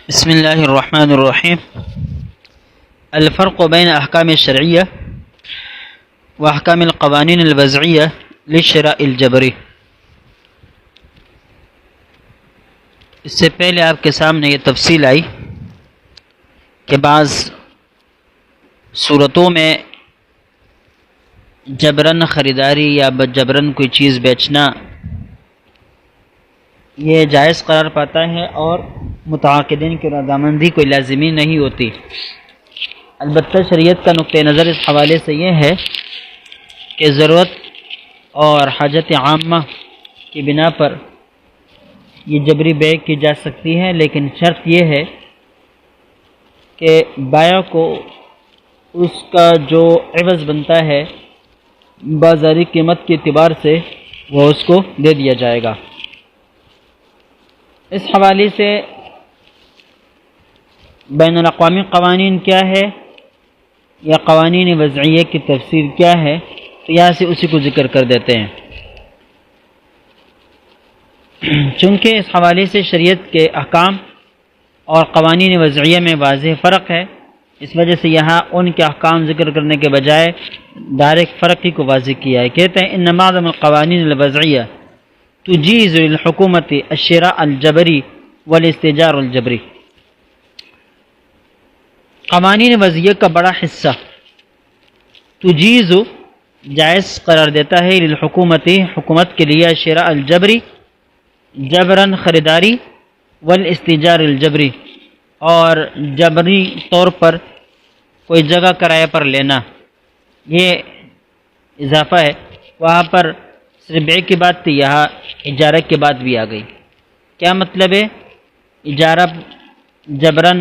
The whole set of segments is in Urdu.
بسم اللہ الرحمن الرحیم۔ الفرق بین احکام الشرعیہ و احکام القوانین الوضعیہ للشراء الجبری۔ اس سے پہلے آپ کے سامنے یہ تفصیل آئی کہ بعض صورتوں میں جبراً خریداری یا جبراً کوئی چیز بیچنا یہ جائز قرار پاتا ہے اور متعاقدین کی رضامندی کوئی لازمی نہیں ہوتی۔ البتہ شریعت کا نقطہ نظر اس حوالے سے یہ ہے کہ ضرورت اور حاجت عامہ کی بنا پر یہ جبری بیع کی جا سکتی ہے، لیکن شرط یہ ہے کہ بائع کو اس کا جو عوض بنتا ہے بازاری قیمت کے اعتبار سے وہ اس کو دے دیا جائے گا۔ اس حوالے سے بین الاقوامی قوانین کیا ہے یا قوانین وضعیہ کی تفسیر کیا ہے، تو یہاں سے اسی کو ذکر کر دیتے ہیں۔ چونکہ اس حوالے سے شریعت کے احکام اور قوانین وضعیہ میں واضح فرق ہے، اس وجہ سے یہاں ان کے احکام ذکر کرنے کے بجائے ڈائریکٹ فرق ہی کو واضح کیا ہے۔ کہتے ہیں ان معظم القوانین الوضعیہ تجیز للحکومت الشراء الجبری والاستئجار الجبری۔ قوانین وضعیہ کا بڑا حصہ تجیز جائز قرار دیتا ہے للحکومت حکومت کے لیے شراء الجبری جبراً خریداری والاستئجار الجبری اور جبری طور پر کوئی جگہ کرایہ پر لینا۔ یہ اضافہ ہے، وہاں پر صرف بیع کی بات تھی، یہاں اجارہ کی بات بھی آ گئی۔ کیا مطلب ہے؟ اجارہ جبراً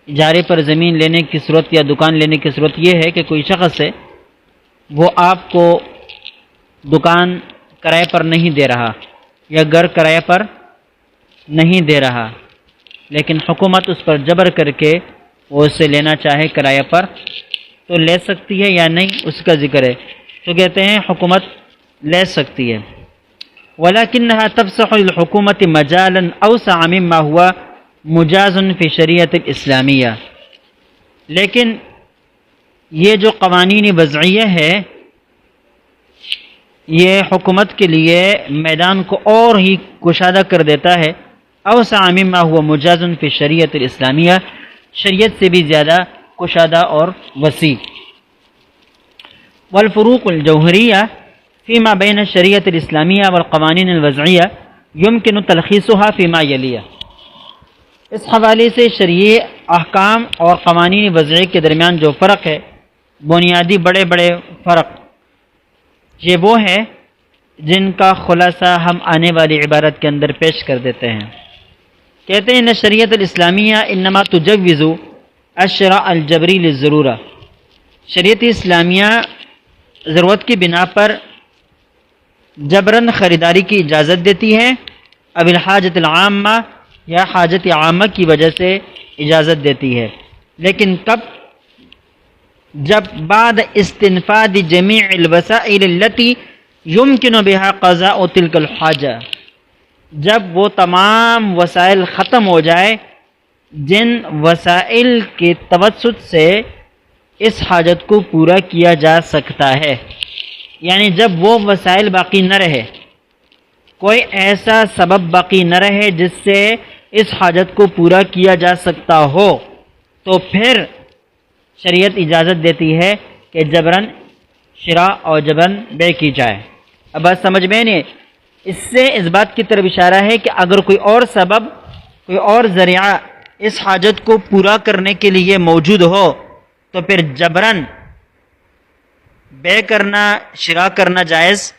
اجارے پر زمین لینے کی صورت یا دکان لینے کی صورت یہ ہے کہ کوئی شخص ہے وہ آپ کو دکان کرائے پر نہیں دے رہا یا گھر کرائے پر نہیں دے رہا، لیکن حکومت اس پر جبر کر کے وہ اسے لینا چاہے کرایہ پر تو لے سکتی ہے یا نہیں، اس کا ذکر ہے۔ تو کہتے ہیں حکومت لے سکتی ہے۔ وَلَكِنَّهَا تَفْسَحُ لِلْحُكُومَةِ مَجَالًا أَوْسَعَ مِمَّا هُوَ مجاز فی شریعت الاسلامیہ، لیکن یہ جو قوانین وضعیہ ہے یہ حکومت کے لیے میدان کو اور ہی کشادہ کر دیتا ہے۔ اوسع مما هو مجاز فی شریعت الاسلامیہ، شریعت سے بھی زیادہ کشادہ اور وسیع۔ والفروق الجوہریہ فیما بین الشریعت الاسلامیہ والقوانین الوضعیہ یمکن تلخیصها فیما یلیہ۔ اس حوالے سے شرعی احکام اور قوانین وضعیہ کے درمیان جو فرق ہے، بنیادی بڑے بڑے فرق، یہ وہ ہے جن کا خلاصہ ہم آنے والی عبارت کے اندر پیش کر دیتے ہیں۔ کہتے ہیں ان شریعت الاسلامیہ انما تجوز الشراء الجبری للضرورہ، شریعت اسلامیہ ضرورت کی بنا پر جبراً خریداری کی اجازت دیتی ہے، اب الحاجت العامہ یا حاجت عامہ کی وجہ سے اجازت دیتی ہے، لیکن کب؟ جب بعد استنفاد جمیع الوسائل التي يمكن بها قضاء تلك الحاجہ، جب وہ تمام وسائل ختم ہو جائے جن وسائل کے توسط سے اس حاجت کو پورا کیا جا سکتا ہے، یعنی جب وہ وسائل باقی نہ رہے، کوئی ایسا سبب باقی نہ رہے جس سے اس حاجت کو پورا کیا جا سکتا ہو، تو پھر شریعت اجازت دیتی ہے کہ جبراً شراء اور جبراً بیع کی جائے۔ اب بات سمجھ میں نہیں؟ اس سے اس بات کی طرف اشارہ ہے کہ اگر کوئی اور سبب، کوئی اور ذریعہ اس حاجت کو پورا کرنے کے لیے موجود ہو تو پھر جبراً بیع کرنا، شراء کرنا جائز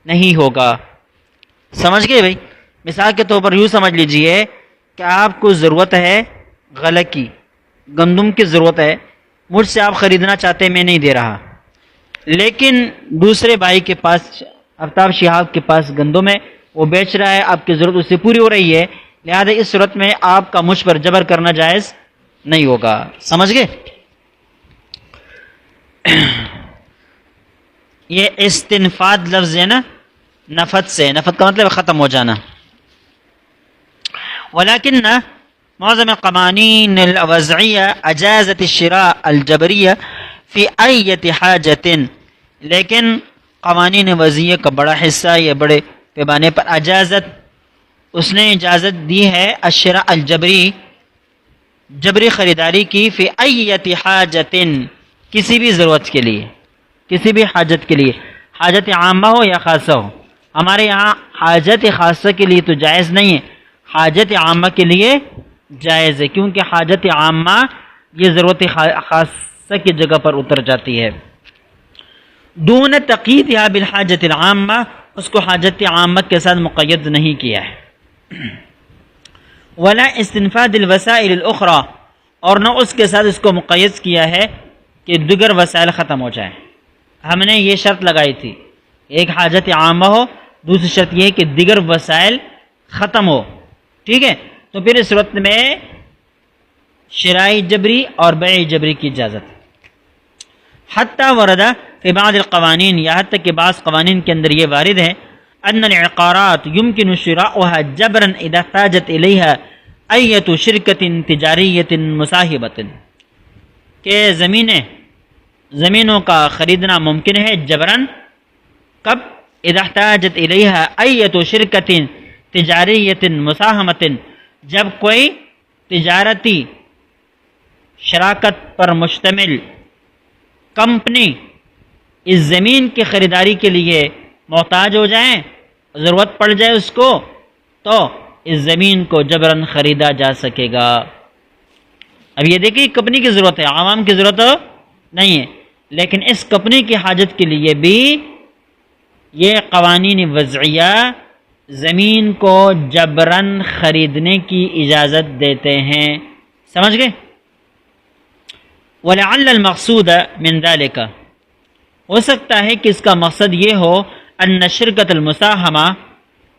نہیں ہوگا۔ سمجھ گئے بھائی؟ مثال کے طور پر یوں سمجھ لیجئے کہ آپ کو ضرورت ہے غلہ کی، گندم کی ضرورت ہے، مجھ سے آپ خریدنا چاہتے ہیں، میں نہیں دے رہا، لیکن دوسرے بھائی کے پاس، آفتاب شہاب کے پاس گندم ہے، وہ بیچ رہا ہے، آپ کی ضرورت اس سے پوری ہو رہی ہے، لہذا اس صورت میں آپ کا مجھ پر جبر کرنا جائز نہیں ہوگا۔ سمجھ گئے؟ یہ استنفاد لفظ ہے نا، نفت سے، نفت کا مطلب ختم ہو جانا۔ ولكن معظم القوانين الوضعية أجازت الشراء الجبرية في أي حاجة، لیکن قوانین وضعیہ کا بڑا حصہ یہ بڑے پیمانے پر اس نے اجازت دی ہے الشراء الجبری، جبری خریداری کی، فی ایت حاجت، کسی بھی ضرورت کے لیے، کسی بھی حاجت کے لیے، حاجت عامہ ہو یا خاصہ ہو۔ ہمارے یہاں حاجت خاصہ کے لیے تو جائز نہیں ہے، حاجت عامہ کے لیے جائز ہے، کیونکہ حاجت عامہ یہ ضرورت خاصہ کی جگہ پر اتر جاتی ہے۔ دون تقییدها بالحاجت العامہ، اس کو حاجت عامہ کے ساتھ مقید نہیں کیا ہے۔ ولا استنفاد الوسائل الاخرى، اور نہ اس کے ساتھ اس کو مقید کیا ہے کہ دیگر وسائل ختم ہو جائیں۔ ہم نے یہ شرط لگائی تھی، ایک حاجت عامہ ہو، دوسری شرط یہ کہ دیگر وسائل ختم ہو، ٹھیک ہے؟ تو پھر اس صورت میں شراء جبری اور بیع جبری کی اجازت۔ حتی ورد فی بعض القوانین، یہاں تک کہ بعض قوانین کے اندر یہ وارد ہے، ان العقارات يمكن شراؤها جبرا اذا احتاجت الیها ایت شرکت تجاریت مصاحبۃ، کہ زمینوں کا خریدنا ممکن ہے جبرن، کب؟ اذا احتاجت الیها ایت شرکت تجاریت مساہمۃ، جب کوئی تجارتی شراکت پر مشتمل کمپنی اس زمین کی خریداری کے لیے محتاج ہو جائیں، ضرورت پڑ جائے اس کو، تو اس زمین کو جبرن خریدا جا سکے گا۔ اب یہ دیکھیں کمپنی کی ضرورت ہے، عوام کی ضرورت نہیں ہے، لیکن اس کمپنی کی حاجت کے لیے بھی یہ قوانین وضعیہ زمین کو جبرن خریدنے کی اجازت دیتے ہیں۔ سمجھ گئے؟ وَلَعَلَّ الْمَقْصُودَ مِنْ ذَلِكَ، ہو سکتا ہے کہ اس کا مقصد یہ ہو ان شرکت المساہمہ،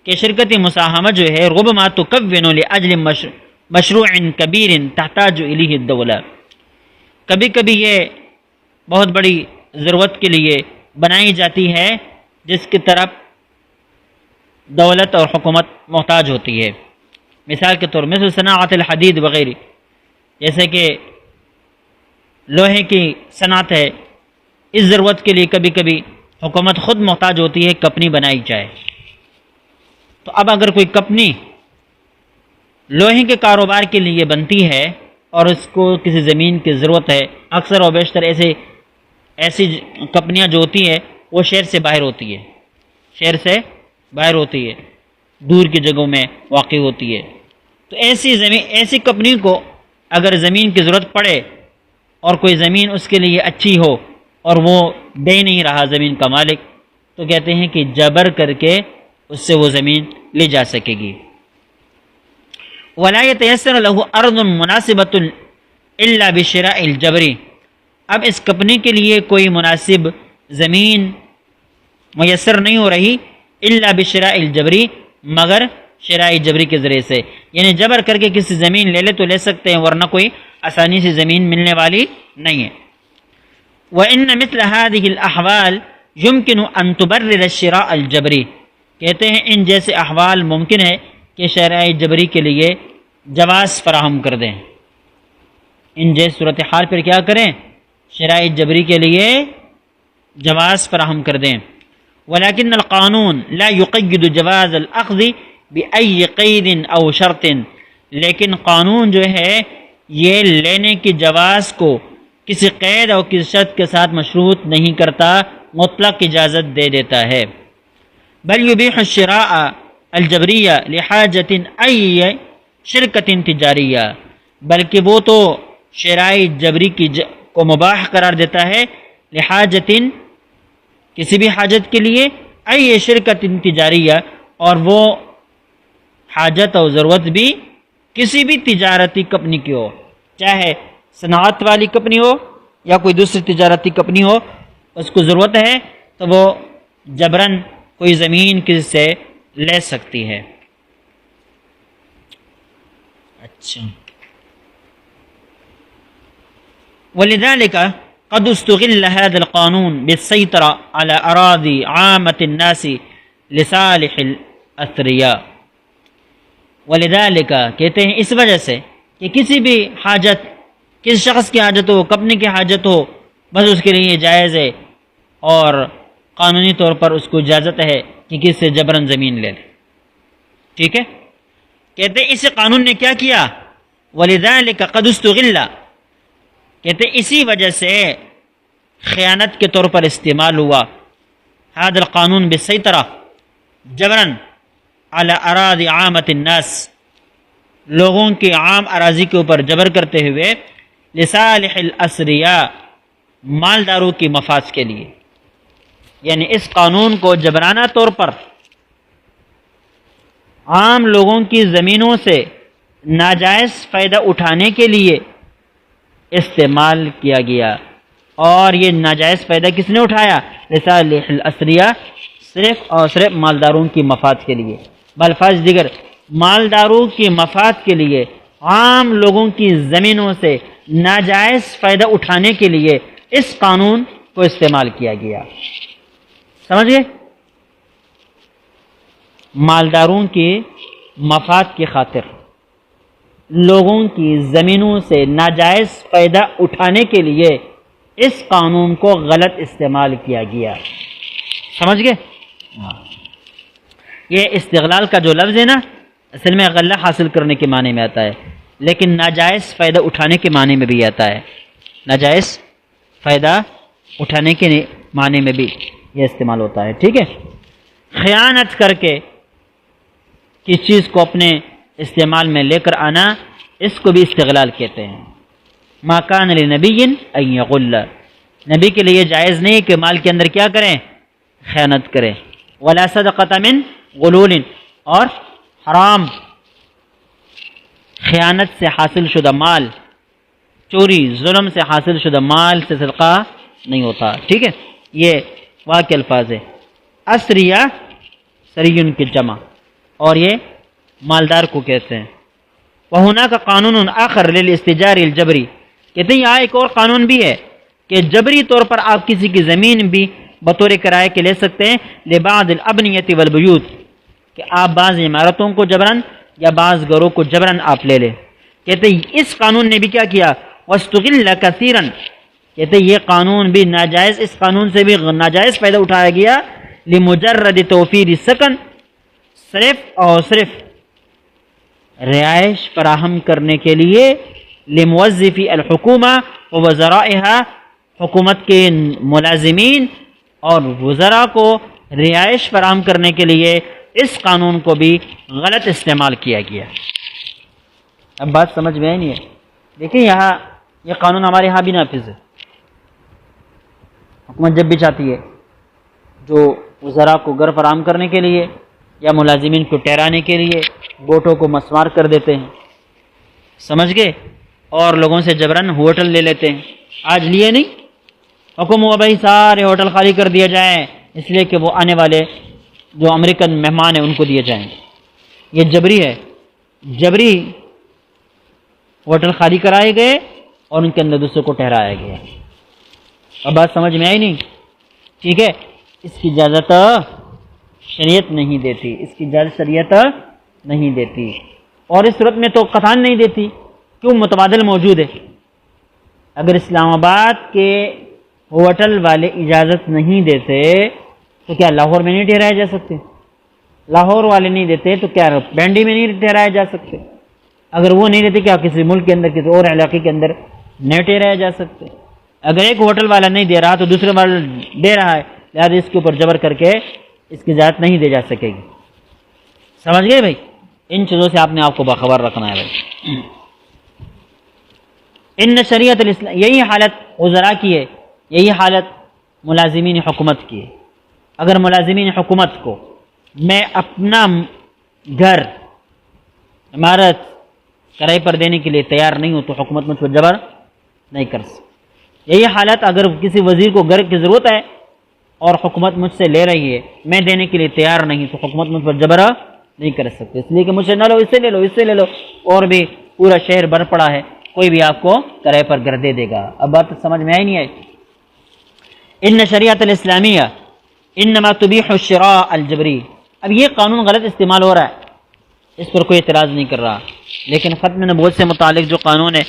کہ شرکت مساہمہ جو ہے ربما تکون لأجل مشروع کبیر تحتاج الیہ الدولہ، کبھی کبھی یہ بہت بڑی ضرورت کے لیے بنائی جاتی ہے جس کی طرف دولت اور حکومت محتاج ہوتی ہے۔ مثال کے طور مثل صناعت الحدید وغیرہ، جیسے کہ لوہے کی صنعت ہے، اس ضرورت کے لیے کبھی کبھی حکومت خود محتاج ہوتی ہے کمپنی بنائی جائے۔ تو اب اگر کوئی کمپنی لوہے کے کاروبار کے لیے بنتی ہے اور اس کو کسی زمین کی ضرورت ہے، اکثر و بیشتر ایسی کمپنیاں جو ہوتی ہیں وہ شہر سے باہر ہوتی ہے، شہر سے باہر ہوتی ہے، دور کی جگہوں میں واقع ہوتی ہے۔ تو ایسی کمپنی کو اگر زمین کی ضرورت پڑے اور کوئی زمین اس کے لیے اچھی ہو اور وہ دے نہیں رہا زمین کا مالک، تو کہتے ہیں کہ جبر کر کے اس سے وہ زمین لے جا سکے گی۔ وَلَا يَتَيَسَّرُ لَهُ أَرْضٌ مُنَاسِبَةٌ إِلَّا بِشِرَاءِ الْجَبْرِ، اب اس کمپنی کے لیے کوئی مناسب زمین میسر نہیں ہو رہی الا بشراء الجبری، مگر شراء جبری کے ذریعے سے، یعنی جبر کر کے کسی زمین لے لے تو لے سکتے ہیں، ورنہ کوئی آسانی سے زمین ملنے والی نہیں ہے۔ وَإِنَّ مِثْلَ هَذِهِ الْأَحْوَالِ يُمْكِنُ أَن تُبَرِّرَ الشِّرَاءَ الْجَبْرِ، کہتے ہیں ان جیسے احوال ممکن ہے کہ شراء جبری کے لیے جواز فراہم کر دیں، ان جیسے صورتحال پر کیا کریں؟ شراء جبری کے لیے جواز فراہم کر دیں۔ ولیکن القانون لا یقید جواز الاخذ بأي قید او شرط، لیکن قانون جو ہے یہ لینے کی جواز کو کسی قید اور کسی شرط کے ساتھ مشروط نہیں کرتا، مطلق اجازت دے دیتا ہے۔ بل یبیح الشراء الجبریہ لحاجت ای شرکت تجاریہ، بلکہ وہ تو شراء جبری کو مباح قرار دیتا ہے، لحاجت کسی بھی حاجت کے لیے، ای شرکت تجاریہ، اور وہ حاجت اور ضرورت بھی کسی بھی تجارتی کمپنی کی ہو، چاہے صنعت والی کمپنی ہو یا کوئی دوسری تجارتی کمپنی ہو، اس کو ضرورت ہے تو وہ جبرن کوئی زمین کسی سے لے سکتی ہے۔ اچھا، ولذلك قد استغل هذا القانون بالسيطرة على أراضي عامة الناس لصالح الأثرياء، ولذالک کہتے ہیں اس وجہ سے کہ کسی بھی حاجت، کسی شخص کی حاجت ہو، کپنے کی حاجت ہو، بس اس کے لیے یہ جائز ہے اور قانونی طور پر اس کو اجازت ہے کہ کسی سے جبراً زمین لے لے. ٹھیک ہے. کہتے ہیں اس قانون نے کیا کیا؟ ولذالک قد استغل، کہتے ہیں اسی وجہ سے خیانت کے طور پر استعمال ہوا هذا القانون بالسيطرة جبراً على اراضی عامة الناس، لوگوں کی عام اراضی کے اوپر جبر کرتے ہوئے لصالح الاسریاء، مالداروں کی مفاد کے لیے. یعنی اس قانون کو جبرانہ طور پر عام لوگوں کی زمینوں سے ناجائز فائدہ اٹھانے کے لیے استعمال کیا گیا. اور یہ ناجائز فائدہ کس نے اٹھایا؟ لصالح الاسریاء، صرف اور صرف مالداروں کی مفاد کے لیے. بالفاظ دیگر مالداروں کی مفاد کے لیے عام لوگوں کی زمینوں سے ناجائز فائدہ اٹھانے کے لیے اس قانون کو استعمال کیا گیا. سمجھ گئے؟ مالداروں کی مفاد کی خاطر لوگوں کی زمینوں سے ناجائز فائدہ اٹھانے کے لیے اس قانون کو غلط استعمال کیا گیا. سمجھ گئے؟ یہ استغلال کا جو لفظ ہے نا، اصل میں غلہ حاصل کرنے کے معنی میں آتا ہے، لیکن ناجائز فائدہ اٹھانے کے معنی میں بھی آتا ہے. ناجائز فائدہ اٹھانے کے معنی میں بھی یہ استعمال ہوتا ہے. ٹھیک ہے. خیانت کر کے کس چیز کو اپنے استعمال میں لے کر آنا، اس کو بھی استغلال کہتے ہیں. ما کان لنبی ان یغل، نبی کے لیے جائز نہیں کہ مال کے اندر کیا کریں؟ خیانت کریں. ولا صدقۃ من غلول، اور حرام خیانت سے حاصل شدہ مال، چوری ظلم سے حاصل شدہ مال سے صدقہ نہیں ہوتا. ٹھیک ہے. یہ واقع الفاظ ہے. اسریہ سریون کی جمع، اور یہ مالدار کو کہتے ہیں. وَهُنَاكَ قَانُونٌ آخر لِلْاِسْتِجَارِ الْجَبْرِ، کہتے ہیں یہاں ایک اور قانون بھی ہے کہ جبری طور پر آپ کسی کی زمین بھی بطور کرائے کے لے سکتے ہیں. لِبَعْضِ الْأَبْنِيَةِ وَالْبُيُوتِ، کہ آپ بعض عمارتوں کو جبراً یا بعض گھروں کو جبراً آپ لے لیں. کہتے ہیں اس قانون نے بھی کیا کیا؟ وَاسْتُغِلَّ كَثِيرًا، کہتے ہیں یہ قانون بھی ناجائز، اس قانون سے بھی ناجائز فائدہ اٹھایا گیا. لِمُجَرَّدِ تَوْفِيرِ السَّكَنِ، صرف اور صرف رہائش فراہم کرنے کے لیے. لِمُوَظِّفِ الْحُكُومَةِ وَوَزَرَائِهَا، حکومت کے ملازمین اور وزراء کو رہائش فراہم کرنے کے لیے اس قانون کو بھی غلط استعمال کیا گیا. اب بات سمجھ میں آئی نہیں ہے؟ دیکھیں یہاں یہ قانون ہمارے یہاں بھی نافذ ہے. حکومت جب بھی چاہتی ہے جو وزراء کو گھر فراہم کرنے کے لیے یا ملازمین کو ٹھہرانے کے لیے گوٹوں کو مسمار کر دیتے ہیں. سمجھ گئے؟ اور لوگوں سے جبراً ہوٹل لے لیتے ہیں. آج لیے نہیں، حکم ہوا بھائی سارے ہوٹل خالی کر دیا جائیں، اس لیے کہ وہ آنے والے جو امریکن مہمان ہیں ان کو دیے جائیں. یہ جبری ہے. جبری ہوٹل خالی کرائے گئے اور ان کے اندر دوسروں کو ٹھہرایا گیا. اب بات سمجھ میں آئی نہیں؟ ٹھیک ہے. اس کی اجازت شریعت نہیں دیتی، اس کی اجازت شریعت نہیں دیتی، اور اس صورت میں تو قطعاً نہیں دیتی. کیوں؟ متبادل موجود ہے. اگر اسلام آباد کے ہوٹل والے اجازت نہیں دیتے تو کیا لاہور میں نہیں ٹھہرائے جا سکتے؟ لاہور والے نہیں دیتے تو کیا بینڈی میں نہیں ٹھہرائے جا سکتے؟ اگر وہ نہیں دیتے کیا کسی ملک کے اندر کسی اور علاقے کے اندر نہیں ٹھہرائے جا سکتے؟ اگر ایک ہوٹل والا نہیں دے رہا تو دوسرے والا دے رہا ہے، لہٰذا اس کے اوپر جبر کر کے اس کی اجازت نہیں دی جا سکے گی. سمجھ گئے بھائی؟ ان چیزوں سے آپ نے آپ کو باخبر رکھنا ہے بھائی. ان شریعت الاسلام، یہی حالت وزراء کی ہے، یہی حالت ملازمین حکومت کی ہے. اگر ملازمین حکومت کو میں اپنا گھر عمارت کرائے پر دینے کے لیے تیار نہیں ہوں تو حکومت مجھ پر جبر نہیں کر سکتی. یہی حالت اگر کسی وزیر کو گھر کی ضرورت ہے اور حکومت مجھ سے لے رہی ہے، میں دینے کے لیے تیار نہیں تو حکومت مجھ پر جبر نہیں کر سکتی، اس لیے کہ مجھ سے نہ لو، اس سے لے لو، اس سے لے لو، اور بھی پورا شہر بھر پڑا ہے، کوئی بھی آپ کو کرائے پر گھر دے دے گا. اب بات سمجھ میں آئی نہیں آئی؟ ان شریعت الاسلامیہ انما تبیح الشراء الجبری. اب یہ قانون غلط استعمال ہو رہا ہے. اس پر کوئی اعتراض نہیں کر رہا، لیکن ختم نبوت سے متعلق جو قانون ہے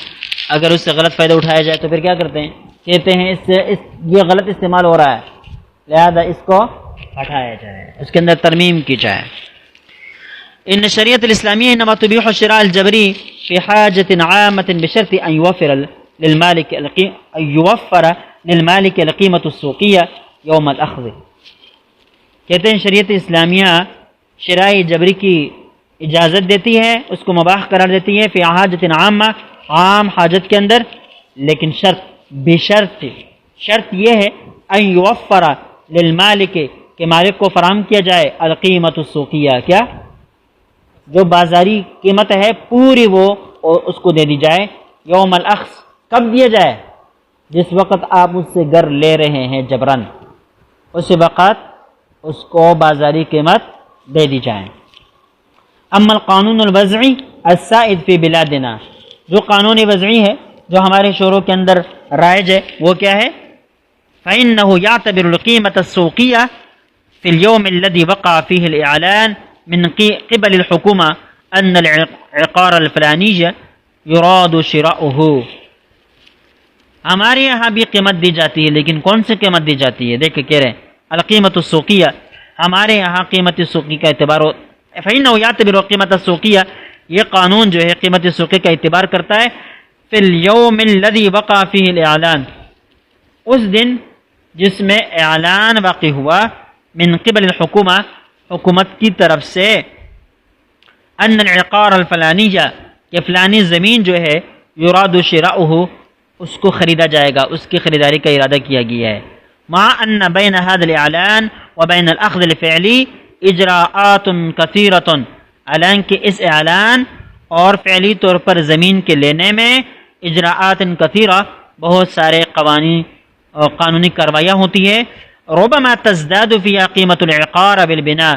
اگر اس سے غلط فائدہ اٹھایا جائے تو پھر کیا کرتے ہیں؟ کہتے ہیں یہ غلط استعمال ہو رہا ہے، لہذا اس کو ہٹایا جائے، اس کے اندر ترمیم کی جائے۔ ان شریعت الاسلامیہ انما تبیح الشراء الجبری فی حاجۃ عامۃ بشرط ان یوفر للمالک القیمۃ السوقیہ یوم الاخذ۔ کہتے ہیں شریعت اسلامیہ شراء جبری کی اجازت دیتی ہے، اس کو مباح قرار دیتی ہے، فی حاجۃ عامہ، عام حاجت کے اندر، لیکن شرط یہ ہے ان یوفر للمالک کہ مالک کو فراہم کیا جائے القیمۃ السوقیہ، کیا جو بازاری قیمت ہے پوری وہ اس کو دے دی جائے، یوم الاخذ، کب دیا جائے؟ جس وقت آپ اس سے گھر لے رہے ہیں جبرن، اس وقت اس کو بازاری قیمت دے دی جائے۔ اما القانون الوضعی السائد فی بلادنا، جو قانون وضعی ہے جو ہمارے شوروں کے اندر رائج ہے وہ کیا ہے؟ فإنه يعتبر القيمة السوقية في اليوم الذي وقع فيه الإعلان من قبل الحكومة أن العقار الفلاني يراد شراؤه۔ ہمارے یہاں بھی قیمت دی جاتی ہے، لیکن کون سی قیمت دی جاتی ہے؟ دیکھ کے کہہ رہے ہیں القیمۃ السوقیہ، ہمارے یہاں قیمت سوقی کا اعتبار ہو۔ فإنه يعتبر القيمة السوقية، یہ قانون جو ہے قیمت سوقی کا اعتبار کرتا ہے، فی اليوم الذي وقع فيه الإعلان، اس دن جس میں اعلان واقع ہوا، من قبل الحکومہ، حکومت کی طرف سے، ان العقار الفلانیہ، کہ فلانی زمین جو ہے، یراد شراؤہ، اس کو خریدا جائے گا، اس کی خریداری کا ارادہ کیا گیا ہے۔ مع ان بین هذا الاعلان وبین الاخذ الفعلی اجراءات کثیرۃ، حالانکہ اس اعلان اور فعلی طور پر زمین کے لینے میں اجراءات کثیرہ، بہت سارے قانونی کاروائیاں ہوتی ہے۔ ربما تزداد فيها قیمت العقار بالبناء،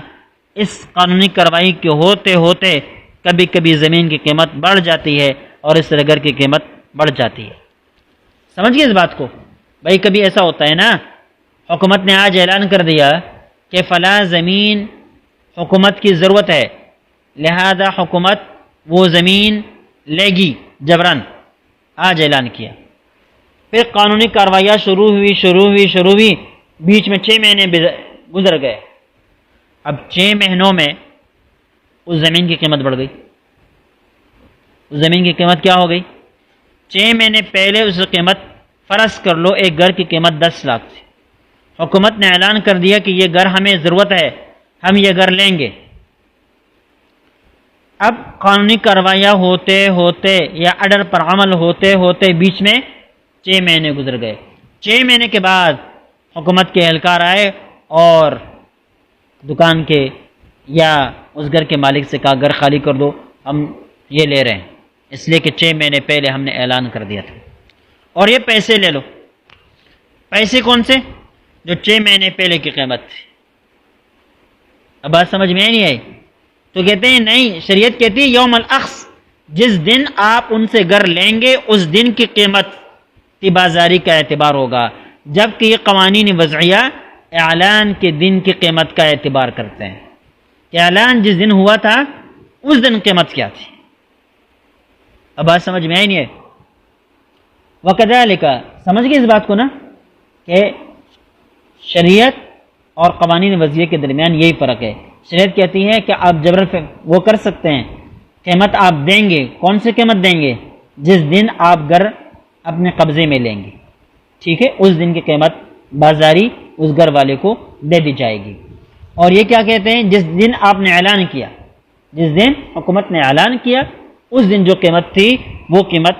اس قانونی کارروائی کے ہوتے ہوتے کبھی کبھی زمین کی قیمت بڑھ جاتی ہے اور اس طرح گھر کی قیمت بڑھ جاتی ہے۔ سمجھ گئے اس بات کو؟ بھائی کبھی ایسا ہوتا ہے نا، حکومت نے آج اعلان کر دیا کہ فلاں زمین حکومت کی ضرورت ہے، لہذا حکومت وہ زمین لے گی جبرن، آج اعلان کیا، پھر قانونی کاروائیاں شروع ہوئی، بیچ میں 6 مہینے گزر گئے، اب 6 مہینوں میں اس زمین کی قیمت بڑھ گئی، اس زمین کی قیمت کیا ہو گئی؟ 6 مہینے پہلے اس کی قیمت، فرض کر لو ایک گھر کی قیمت 10 لاکھ تھی، حکومت نے اعلان کر دیا کہ یہ گھر ہمیں ضرورت ہے، ہم یہ گھر لیں گے۔ اب قانونی کاروائیاں ہوتے ہوتے یا آرڈر پر عمل ہوتے ہوتے بیچ میں 6 مہینے گزر گئے۔ 6 مہینے کے بعد حکومت کے اہلکار آئے اور دکان کے یا اس گھر کے مالک سے کہا گھر خالی کر دو، ہم یہ لے رہے ہیں، اس لیے کہ 6 مہینے پہلے ہم نے اعلان کر دیا تھا، اور یہ پیسے لے لو۔ پیسے کون سے؟ جو 6 مہینے پہلے کی قیمت تھی۔ اب بات سمجھ میں نہیں آئی؟ تو کہتے ہیں نہیں، شریعت کہتی ہے یوم الاخذ، جس دن آپ ان سے گھر لیں گے اس دن کی قیمت کی بازاری کا اعتبار ہوگا، جبکہ یہ قوانین وضعیہ اعلان کے دن کی قیمت کا اعتبار کرتے ہیں کہ اعلان جس دن ہوا تھا اس دن قیمت کیا تھی۔ اب بات سمجھ میں آئی نہیں ہے؟ وَكَذَلِكَ، سمجھ گئے اس بات کو نا، کہ شریعت اور قوانین وضعیہ کے درمیان یہی فرق ہے۔ شریعت کہتی ہے کہ آپ جبرن وہ کر سکتے ہیں، قیمت آپ دیں گے، کون سی قیمت دیں گے؟ جس دن آپ گھر اپنے قبضے میں لیں گے، ٹھیک ہے، اس دن کی قیمت بازاری اس گھر والے کو دے دی جائے گی۔ اور یہ کیا کہتے ہیں؟ جس دن آپ نے اعلان کیا، جس دن حکومت نے اعلان کیا اس دن جو قیمت تھی وہ قیمت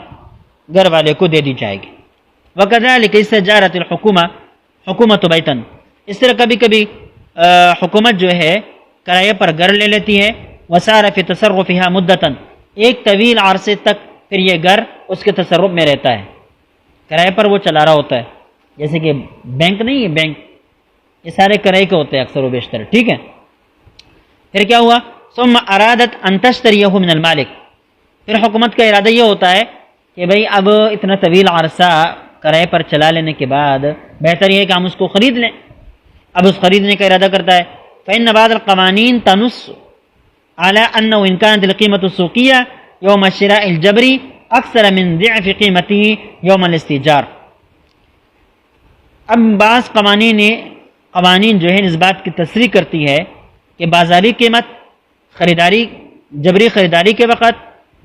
گھر والے کو دے دی جائے گی۔ وَكَذَلِكَ اسْتَجَارَتِ الْحُكُومَةُ حکومت بیتن، اس طرح کبھی کبھی حکومت جو ہے کرایہ پر گھر لے لیتی ہے، وَسَارَ فِي تَصَرُّفِهَا مُدَّةً، ایک طویل عرصے تک پھر یہ گھر اس کے تصرف میں رہتا ہے، کرایہ پر وہ چلا رہا ہوتا ہے، جیسے کہ بینک نہیں ہے، بینک یہ سارے کرائے کے ہوتے ہیں اکثر و بیشتر، ٹھیک ہے۔ پھر کیا ہوا؟ ثم ارادت ان تشتریہ من المالک، پھر حکومت کا ارادہ یہ ہوتا ہے کہ بھئی اب اتنا طویل عرصہ کرائے پر چلا لینے کے بعد بہتر یہ ہے کہ ہم اس کو خرید لیں، اب اس خریدنے کا ارادہ کرتا ہے۔ فإن بعض القوانین تنص على أنه إن كانت القيمة السوقية يوم الشراء الجبري أكثر من ضعف قيمته يوم الاستئجار. اب بعض قوانین جو ہے اس بات کی تصریح کرتی ہے کہ بازاری قیمت جبری خریداری کے وقت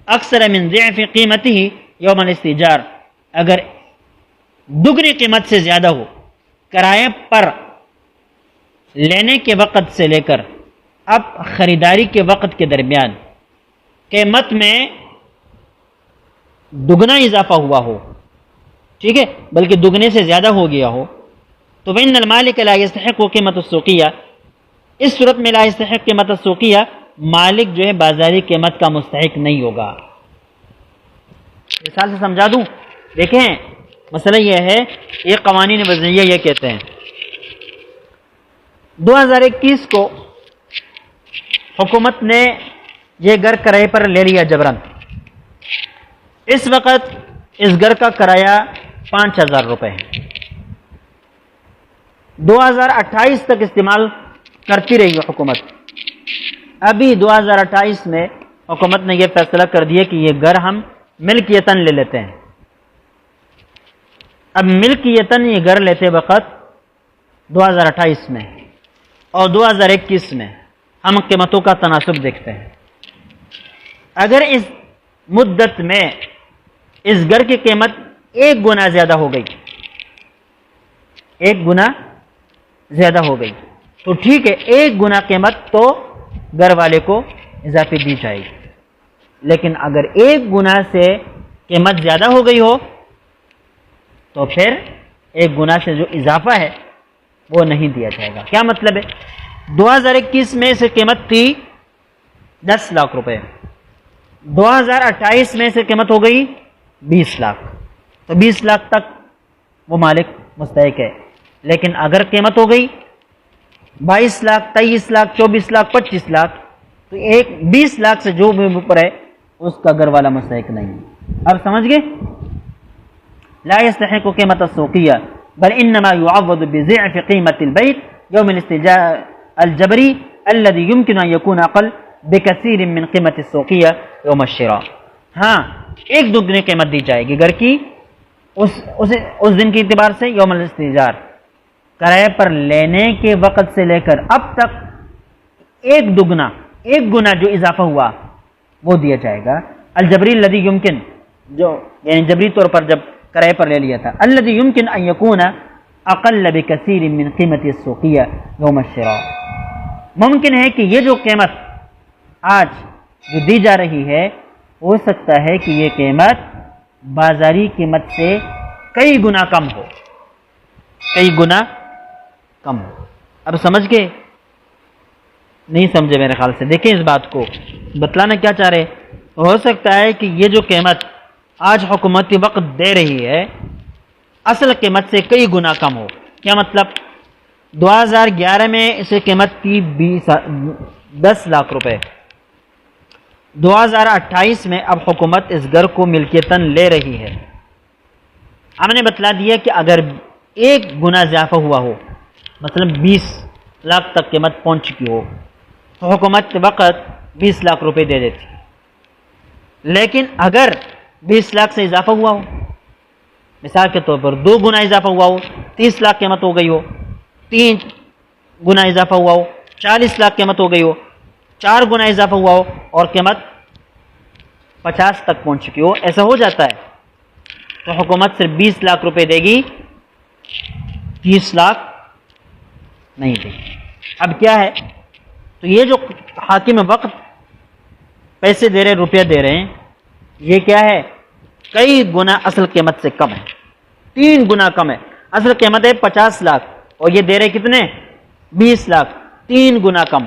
اکثر من ضعف قیمته یوم الاستئجار، اگر دگنی قیمت سے زیادہ ہو کرائے پر لینے کے وقت سے لے کر اب خریداری کے وقت کے درمیان قیمت میں دگنا اضافہ ہوا ہو، ٹھیک ہے، بلکہ دگنے سے زیادہ ہو گیا ہو، تو بین المالک لا یستحق قیمت السوقیہ، اس صورت میں لا یستحق قیمت السوقیہ، مالک جو ہے بازاری قیمت کا مستحق نہیں ہوگا. مثال سے سمجھا دوں، دیکھیں مسئلہ یہ ہے، یہ قوانین وضعیہ یہ کہتے ہیں 2021 کو حکومت نے یہ گھر کرائے پر لے لیا جبرن. اس وقت اس گھر کا کرایہ 5000 روپے ہے. 2028 تک استعمال کرتی رہی حکومت. ابھی 2028 میں حکومت نے یہ فیصلہ کر دیا کہ یہ گھر ہم ملکیتاً لے لیتے ہیں. اب ملکیتاً یہ گھر لیتے وقت 2028 میں اور 2021 میں ہم قیمتوں کا تناسب دیکھتے ہیں. اگر اس مدت میں اس گھر کی قیمت 1 گنا زیادہ ہو گئی، 1 گنا زیادہ ہو گئی تو ٹھیک ہے، 1 گنا قیمت تو گھر والے کو اضافی دی جائے گی. لیکن اگر 1 گنا سے قیمت زیادہ ہو گئی ہو تو پھر 1 گنا سے جو اضافہ ہے وہ نہیں دیا جائے گا. کیا مطلب ہے؟ 2021 میں سے قیمت تھی 10 لاکھ روپے، 2028 میں سے قیمت ہو گئی 20 لاکھ، تو 20 لاکھ تک وہ مالک مستحق ہے. لیکن اگر قیمت ہو گئی 22 لاکھ، 23 لاکھ، 24 لاکھ، 25 لاکھ، تو 20 لاکھ سے جو بھی اوپر ہے اس کا گھر والا مستحق نہیں. اب سمجھ گئے؟ لا يستحق قیمت السوقیہ بل انما يعوض بضعف قیمت البیت یوم الاستئجار الجبری الذي يمكن ان يكون اقل بكثير من قیمت السوقیہ یوم الشراء. ہاں، 1 دگنی قیمت دی جائے گی گھر کی اس دن کے اعتبار سے یوم الاستئجار، کرائے پر لینے کے وقت سے لے کر اب تک 1 گنا جو اضافہ ہوا وہ دیا جائے گا. الجبری الذي يمكن، جو یعنی جبری طور پر جب کرائے پر لے لیا تھا، الذي يمكن ان يكون اقل بكثير من قیمت السوقیہ یوم الشراء، ممکن ہے کہ یہ جو قیمت آج جو دی جا رہی ہے ہو سکتا ہے کہ یہ قیمت بازاری قیمت سے کئی گنا کم ہو. اب سمجھ گئے؟ نہیں سمجھے میرے خیال سے. دیکھیں اس بات کو بتلانا کیا چاہ رہے، ہو سکتا ہے کہ یہ جو قیمت آج حکومتی وقت دے رہی ہے اصل قیمت سے کئی گنا کم ہو. کیا مطلب؟ 2011 میں اسے قیمت تھی 10 لاکھ روپے، 2028 میں اب حکومت اس گھر کو ملکیتاً لے رہی ہے. ہم نے بتلا دیا کہ اگر 1 گنا اضافہ ہوا ہو، مثلا 20 لاکھ تک قیمت پہنچ چکی ہو، تو حکومت کے وقت 20 لاکھ روپے دے دیتی. لیکن اگر 20 لاکھ سے اضافہ ہوا ہو، مثال کے طور پر 2 گنا اضافہ ہوا ہو، 30 لاکھ قیمت ہو گئی ہو، 3 گنا اضافہ ہوا ہو، 40 لاکھ قیمت ہو گئی ہو، 4 گنا اضافہ ہوا ہو اور قیمت 50 تک پہنچ چکی ہو، ایسا ہو جاتا ہے، تو حکومت صرف 20 لاکھ روپے دے گی، 30 لاکھ نہیں دے گی. اب کیا ہے؟ تو یہ جو حاکم وقت پیسے دے رہے، روپیہ دے رہے ہیں، یہ کیا ہے؟ کئی گنا اصل قیمت سے کم ہے، 3 گنا کم ہے. اصل قیمت ہے 50 لاکھ اور یہ دے رہے کتنے؟ 20 لاکھ، 3 گنا کم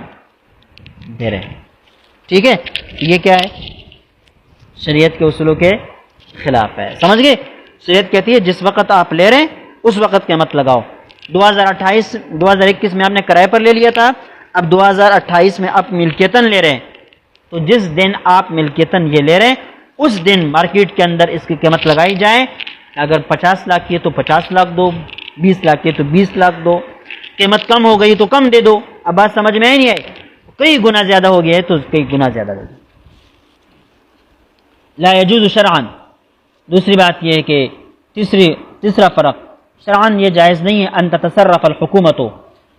دے رہے ہیں. ٹھیک ہے؟ یہ کیا ہے؟ شریعت کے اصولوں کے خلاف ہے. سمجھ گئے؟ شریعت کہتی ہے جس وقت آپ لے رہے ہیں اس وقت قیمت لگاؤ. 2021 میں آپ نے کرائے پر لے لیا تھا، اب 2028 میں آپ ملکیتاً لے رہے ہیں، تو جس دن آپ ملکیتاً یہ لے رہے ہیں اس دن مارکیٹ کے اندر اس کی قیمت لگائی جائے. اگر 50 لاکھ کی ہے تو 50 لاکھ دو، 20 لاکھ کی ہے تو 20 لاکھ دو، قیمت کم ہو گئی تو کم دے دو. اب بات سمجھ میں نہیں آئی؟ کئی گنا زیادہ ہو گیا ہے تو کئی گنا زیادہ دے دیں۔ لا يجوز شرعا، دوسری بات یہ ہے کہ تیسرا فرق، شرعاً یہ جائز نہیں ہے ان تتصرف الحکومت،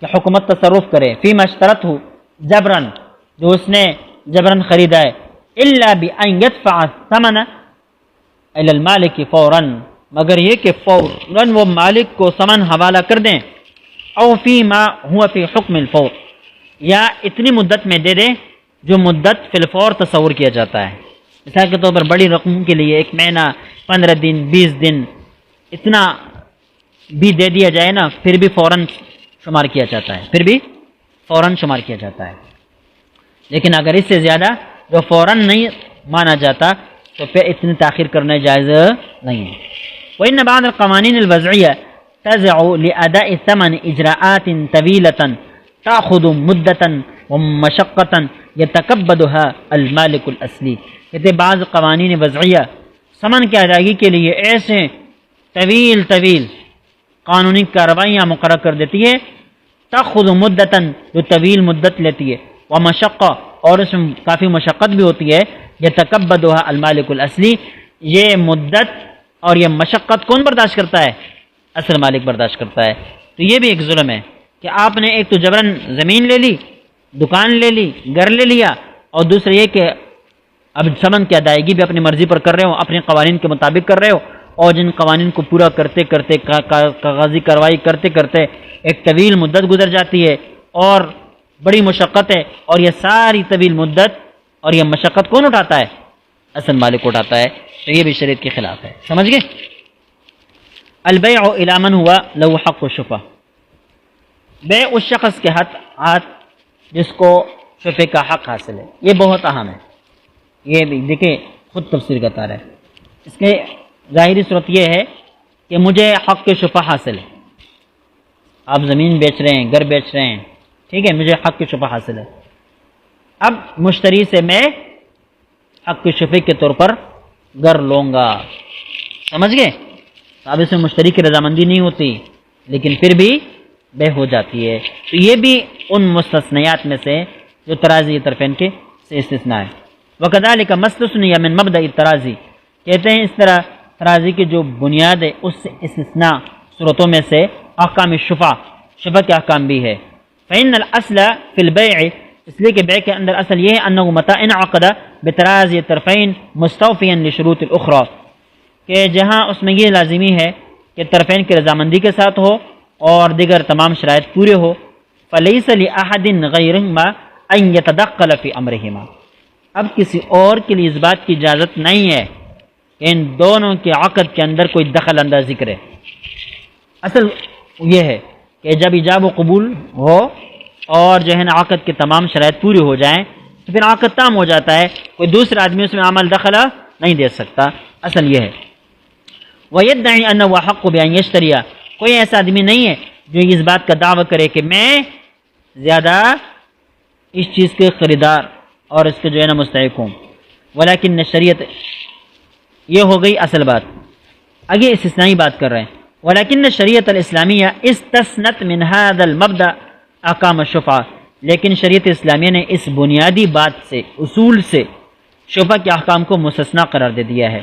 کہ حکومت تصرف کرے فیما اشترطہ جبرن، جو اس نے جبرن خریدا ہے، الا بان يدفع الثمن الى المالک فوراً، مگر یہ کہ فوراً وہ مالک کو ثمن حوالہ کر دیں، او فیما هو فی حکم الفور، یا اتنی مدت میں دے دیں جو مدت فی الفور تصور کیا جاتا ہے۔ مثال کے طور پر بڑی رقم کے لیے 1 مہینہ، 15 دن، 20 دن، اتنا بھی دے دیا جائے نا، پھر بھی فوراً شمار کیا جاتا ہے، پھر بھی فوراً شمار کیا جاتا ہے۔ لیکن اگر اس سے زیادہ جو فوراً نہیں مانا جاتا تو پھر اتنی تاخیر کرنا جائز نہیں ہے۔ وإن بعض القوانين الوضعية تزع لأداء الثمن إجراءات طويلة تأخذ مدة ومشقة يتكبدها المالك الأصلي، کہتے بعض قوانین وضعیہ ثمن کی ادائیگی کے لیے ایسے طویل قانونی کارروائیاں مقرر کر دیتی ہے، تأخذ مدتاً، جو طویل مدت لیتی ہے، ومشقہ، اور اس میں کافی مشقت بھی ہوتی ہے، يتكبدها المالك الأصلي، یہ مدت اور یہ مشقت کون برداشت کرتا ہے؟ اصل مالک برداشت کرتا ہے۔ تو یہ بھی ایک ظلم ہے کہ آپ نے ایک تو جبراً زمین لے لی، دکان لے لی، گھر لے لیا، اور دوسرا یہ کہ اب ثمن کی ادائیگی بھی اپنی مرضی پر کر رہے ہو، اپنے قوانین کے مطابق کر رہے ہو، اور جن قوانین کو پورا کرتے کرتے کاغذی کارروائی کرتے کرتے ایک طویل مدت گزر جاتی ہے اور بڑی مشقت ہے، اور یہ ساری طویل مدت اور یہ مشقت کون اٹھاتا ہے؟ اصل مالک اٹھاتا ہے۔ تو یہ بھی شریعت کے خلاف ہے، سمجھ گئے؟ البیع الی من ہوا لو حق الشفع، بیع اس شخص کے ہاتھ جس کو شفع کا حق حاصل ہے، یہ بہت اہم ہے۔ یہ بھی دیکھیں خود تفسیر کرتا ہے، اس کے ظاہری صورت یہ ہے کہ مجھے حق کے شفع حاصل ہے، آپ زمین بیچ رہے ہیں، گھر بیچ رہے ہیں، ٹھیک ہے، مجھے حق کے شفع حاصل ہے۔ اب مشتری سے میں حق کے شفع کے طور پر گھر لوں گا، سمجھ گئے؟ اب اس میں مشتری کی رضامندی نہیں ہوتی، لیکن پھر بھی بے ہو جاتی ہے۔ تو یہ بھی ان مستثنیات میں سے جو ترازی طرفین کے سے استثناء ہے۔ وَكَذَلِكَ مَسْتُثْنِيَ مِن مَبْدَئِ التَّرَازِي، کہتے ہیں اس طرح ترازی کی جو بنیاد ہے اس سے استثناء صورتوں میں سے احکام شفع کے احکام بھی ہے۔ فإن الأصل في البيع، اس لیے کہ بیع کے اندر اصل یہ ہے انه متى انعقد بترازی الطرفین مستوفیا لشروط الاخرى، کہ جہاں اس میں یہ لازمی ہے کہ طرفین کی رضامندی کے ساتھ ہو اور دیگر تمام شرائط پورے ہو، فلیس لأحد غیرهما ان يتدخل في امرهما، اب کسی اور کے لیے اس بات کی اجازت نہیں ہے کہ ان دونوں کے عقد کے اندر کوئی دخل اندازی کرے۔ اصل یہ ہے کہ جب ایجاب و قبول ہو اور جو ہے نا عقد کے تمام شرائط پوری ہو جائیں تو پھر عقد تام ہو جاتا ہے، کوئی دوسرا آدمی اس میں عمل دخل نہیں دے سکتا، اصل یہ ہے۔ وَيَدَّعِي أَنَّهُ أَحَقُّ بِأَن يَشْتَرِيَ، کوئی ایسا آدمی نہیں ہے جو اس بات کا دعویٰ کرے کہ میں زیادہ اس چیز کے خریدار اور اس کے جو ہے نا مستحق ہوں۔ ولیکن شریعت، یہ ہو گئی اصل بات، آگے استثنائی بات کر رہے ہیں۔ ولیکن شریعت الاسلامیہ استثنت من هذا المبدأ احکام الشفع، لیکن شریعت اسلامیہ نے اس بنیادی بات سے، اصول سے شفع کے احکام کو مستثنا قرار دے دیا ہے۔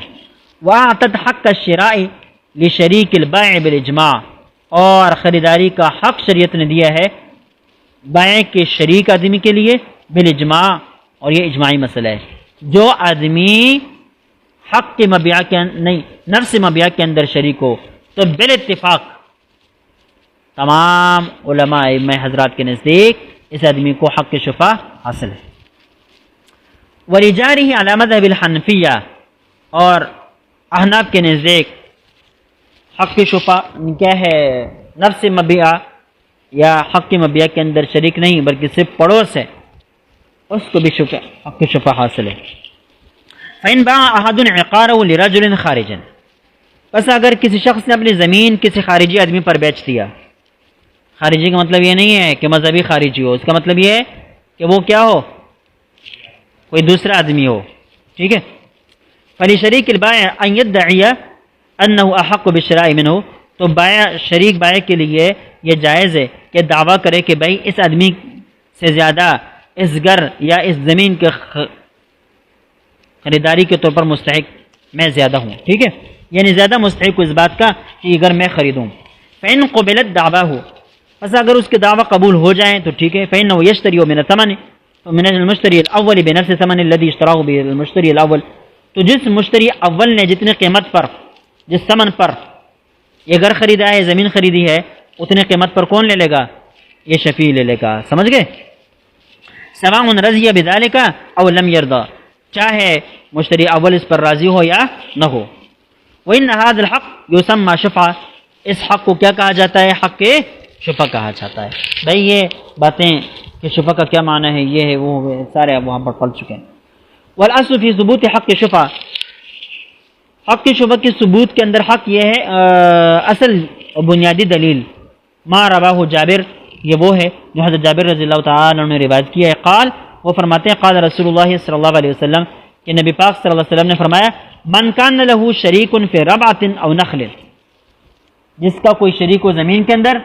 وَأَعْطَتْ حَقَّ الشِّرَاءِ لِشَرِيكِ الْبَيْعِ بِالْإِجْمَاعِ، اور خریداری کا حق شریعت نے دیا ہے بائع کے شریک آدمی کے لیے بالاجماع، اور یہ اجماعی مسئلہ ہے۔ جو آدمی حق کے مبیع کے نہیں نفس مبیع کے اندر شریک ہو تو بالاتفاق تمام علماء ائمہ حضرات کے نزدیک اس آدمی کو حق کے شفع حاصل ہے۔ وَلِجَارِهِ عَلَى مَذْهَبِ الْحَنَفِيَّةِ، اور احناف کے نزدیک حق کے شفع کیا ہے؟ نفس مبیع یا حق کے مبیع کے اندر شریک نہیں بلکہ صرف پڑوس ہے، اس کو بھی حق کے شفع حاصل ہے۔ فَإِنْ بَاعَ أَحَدٌ عِقَارَهُ لِرَجُلٍ خَارِجٍ، بس اگر کسی شخص نے اپنی زمین کسی خارجی آدمی پر بیچ دیا، خارجی کا مطلب یہ نہیں ہے کہ مذہبی خارجی ہو، اس کا مطلب یہ ہے کہ وہ کیا ہو؟ کوئی دوسرا آدمی ہو، ٹھیک ہے۔ فَلِشَرِيكِ الْبَائِعِ أَنْ يَدَّعِيَ أَنَّهُ أَحَقُّ بِالشِّرَاءِ مِنْهُ، تو شریک بائع کے لیے یہ جائز ہے کہ دعویٰ کرے کہ بھائی اس آدمی سے زیادہ اس گھر یا اس زمین کے خریداری کے طور پر مستحق میں زیادہ ہوں، ٹھیک ہے، یعنی زیادہ مستحق ہوں اس بات کا کہ یہ گھر میں خریدوں۔ فإن قبلت دعواه، بس اگر اس کے دعویٰ قبول ہو جائیں تو ٹھیک ہے، فإنه يشتري من الثمن من المشتری الاول بنفس الثمن الذي اشتراه به المشتری الاول، تو جس مشتری اول نے جتنے قیمت پر، جس ثمن پر یہ گھر خریدا ہے، زمین خریدی ہے، اتنے قیمت پر کون لے لے گا؟ یہ شفیع لے لے گا، سمجھ گئے؟ سواء رضی بذلك او لم يرضى، چاہے مشتری اول اس پر راضی ہو یا نہ ہو۔ وان هذا الحق يسمى شفعہ، اس حق کو کیا کہا جاتا ہے؟ حق کے شفع کہا جاتا ہے۔ بھائی یہ باتیں کہ شفع کا کیا معنی ہے، یہ ہے وہ سارے اب وہاں پر پڑھ چکے ہیں۔ والاصل فی ثبوت حق شفع، حق کی شفع کی ثبوت کے اندر حق یہ ہے اصل بنیادی دلیل ما رواہ جابر، یہ وہ ہے جو حضرت جابر رضی اللہ تعالی عنہ نے روایت کیا ہے۔ قال، وہ فرماتے ہیں قال رسول اللہ صلی اللہ علیہ وسلم، کہ نبی پاک صلی اللہ علیہ وسلم نے فرمایا من کان لہ شریک فی ربعۃ او نخل، جس کا کوئی شریک ہو زمین کے اندر